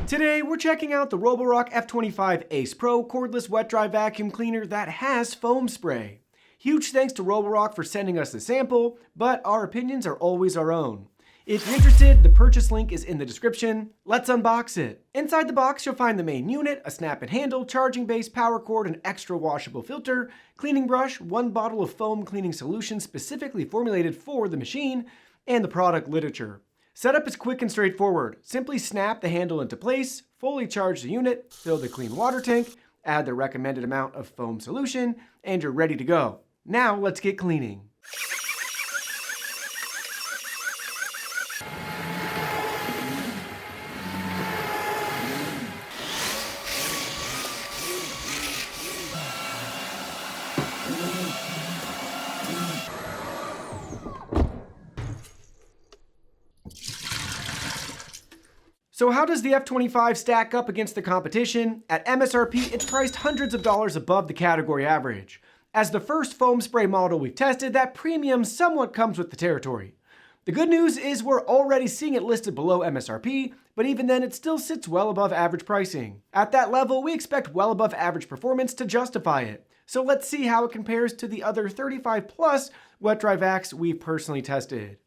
Today, we're checking out the Roborock F25 ACE Pro cordless wet dry vacuum cleaner that has foam spray. Huge thanks to Roborock for sending us the sample, but our opinions are always our own. If you're interested, the purchase link is in the description. Let's unbox it. Inside the box, you'll find the main unit, a snap and handle, charging base, power cord, an extra washable filter, cleaning brush, one bottle of foam cleaning solution specifically formulated for the machine, and the product literature. Setup is quick and straightforward. Simply snap the handle into place, fully charge the unit, fill the clean water tank, add the recommended amount of foam solution, and you're ready to go. Now let's get cleaning. So how does the F25 stack up against the competition? At MSRP, it's priced hundreds of dollars above the category average. As the first foam spray model we've tested, that premium somewhat comes with the territory. The good news is we're already seeing it listed below MSRP, but even then it still sits well above average pricing. At that level, we expect well above average performance to justify it. So let's see how it compares to the other 35 plus wet dry vacs we've personally tested.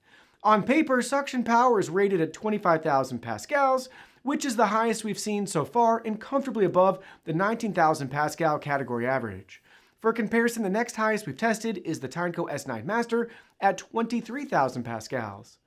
On paper, suction power is rated at 25,000 pascals, which is the highest we've seen so far and comfortably above the 19,000 pascal category average. For comparison, the next highest we've tested is the Tyneco S9 Master at 23,000 pascals.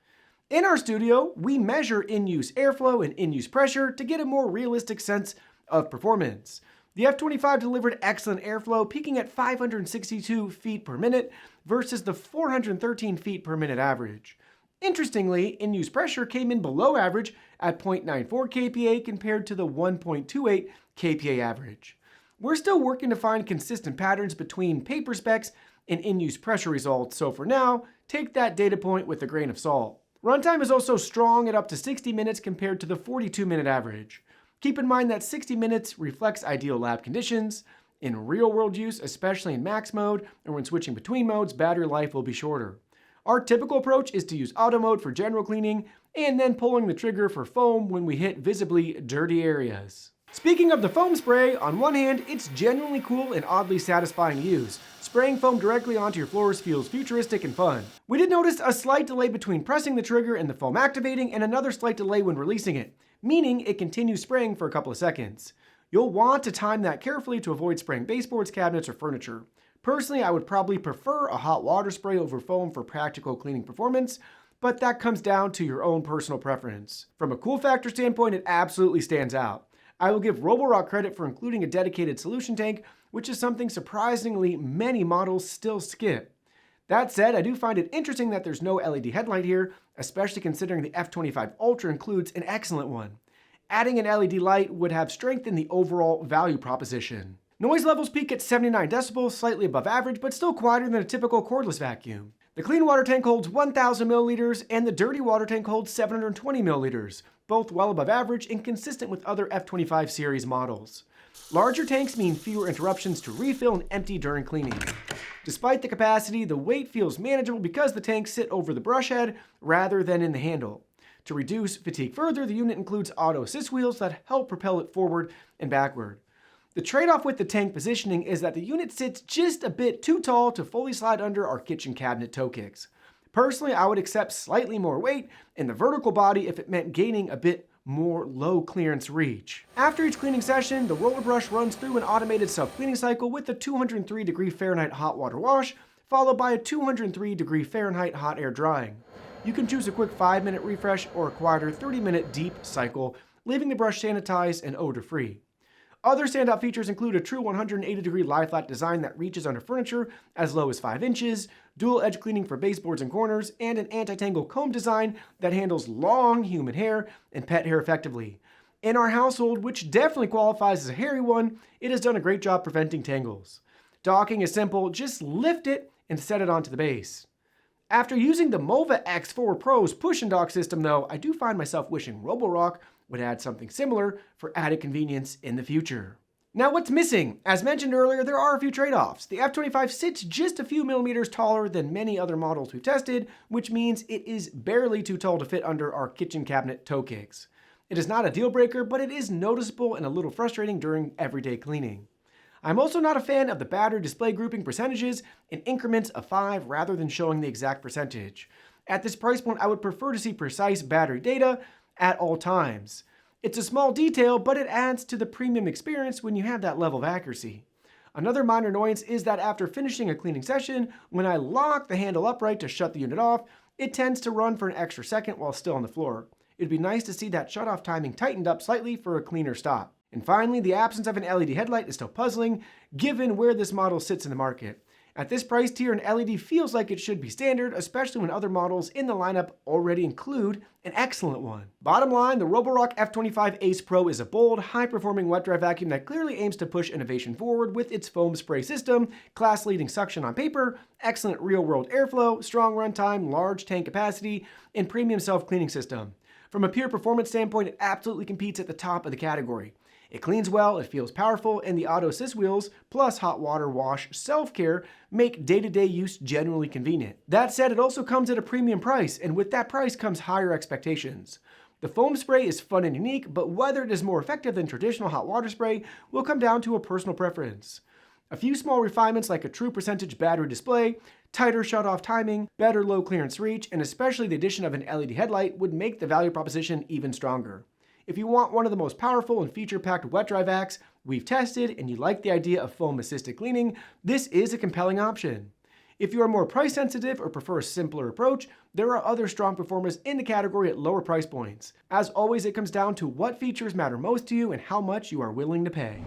In our studio, we measure in-use airflow and in-use pressure to get a more realistic sense of performance. The F25 delivered excellent airflow, peaking at 562 feet per minute versus the 413 feet per minute average. Interestingly, in-use pressure came in below average at 0.94 kPa compared to the 1.28 kPa average. We're still working to find consistent patterns between paper specs and in-use pressure results, so for now, take that data point with a grain of salt. Runtime is also strong at up to 60 minutes compared to the 42-minute average. Keep in mind that 60 minutes reflects ideal lab conditions. In real-world use, especially in max mode or when switching between modes, battery life will be shorter. Our typical approach is to use auto mode for general cleaning and then pulling the trigger for foam when we hit visibly dirty areas. Speaking of the foam spray, on one hand, it's genuinely cool and oddly satisfying to use. Spraying foam directly onto your floors feels futuristic and fun. We did notice a slight delay between pressing the trigger and the foam activating, and another slight delay when releasing it, meaning it continues spraying for a couple of seconds. You'll want to time that carefully to avoid spraying baseboards, cabinets, or furniture. Personally, I would probably prefer a hot water spray over foam for practical cleaning performance, but that comes down to your own personal preference. From a cool factor standpoint, it absolutely stands out. I will give Roborock credit for including a dedicated solution tank, which is something surprisingly many models still skip. That said, I do find it interesting that there's no LED headlight here, especially considering the F25 Ultra includes an excellent one. Adding an LED light would have strengthened the overall value proposition. Noise levels peak at 79 decibels, slightly above average, but still quieter than a typical cordless vacuum. The clean water tank holds 1,000 milliliters, and the dirty water tank holds 720 milliliters, both well above average and consistent with other F25 series models. Larger tanks mean fewer interruptions to refill and empty during cleaning. Despite the capacity, the weight feels manageable because the tanks sit over the brush head rather than in the handle. To reduce fatigue further, the unit includes auto assist wheels that help propel it forward and backward. The trade-off with the tank positioning is that the unit sits just a bit too tall to fully slide under our kitchen cabinet toe kicks. Personally, I would accept slightly more weight in the vertical body if it meant gaining a bit more low clearance reach. After each cleaning session, the roller brush runs through an automated self-cleaning cycle with a 203° Fahrenheit hot water wash, followed by a 203° Fahrenheit hot air drying. You can choose a quick 5-minute refresh or a quieter 30-minute deep cycle, leaving the brush sanitized and odor-free. Other standout features include a true 180-degree lie-flat design that reaches under furniture as low as 5 inches, dual edge cleaning for baseboards and corners, and an anti-tangle comb design that handles long human hair and pet hair effectively. In our household, which definitely qualifies as a hairy one, it has done a great job preventing tangles. Docking is simple, just lift it and set it onto the base. After using the Mova X4 Pro's push and dock system though, I do find myself wishing Roborock would add something similar for added convenience in the future. Now what's missing? As mentioned earlier, there are a few trade-offs. The F25 sits just a few millimeters taller than many other models we've tested, which means it is barely too tall to fit under our kitchen cabinet toe kicks. It is not a deal breaker, but it is noticeable and a little frustrating during everyday cleaning. I'm also not a fan of the battery display grouping percentages in increments of 5 rather than showing the exact percentage. At this price point, I would prefer to see precise battery data at all times. It's a small detail, but it adds to the premium experience when you have that level of accuracy. Another minor annoyance is that after finishing a cleaning session, when I lock the handle upright to shut the unit off, it tends to run for an extra second while still on the floor. It'd be nice to see that shut-off timing tightened up slightly for a cleaner stop. And finally, the absence of an LED headlight is still puzzling, given where this model sits in the market. At this price tier, an LED feels like it should be standard, especially when other models in the lineup already include an excellent one. Bottom line, the Roborock F25 ACE Pro is a bold, high-performing wet dry vacuum that clearly aims to push innovation forward with its foam spray system, class-leading suction on paper, excellent real-world airflow, strong runtime, large tank capacity, and premium self-cleaning system. From a pure performance standpoint, it absolutely competes at the top of the category. It cleans well, it feels powerful, and the auto assist wheels, plus hot water wash self-care, make day-to-day use generally convenient. That said, it also comes at a premium price, and with that price comes higher expectations. The foam spray is fun and unique, but whether it is more effective than traditional hot water spray will come down to a personal preference. A few small refinements like a true percentage battery display, tighter shut-off timing, better low clearance reach, and especially the addition of an LED headlight would make the value proposition even stronger. If you want one of the most powerful and feature-packed wet dry vacs we've tested and you like the idea of foam-assisted cleaning, this is a compelling option. If you are more price sensitive or prefer a simpler approach, there are other strong performers in the category at lower price points. As always, it comes down to what features matter most to you and how much you are willing to pay.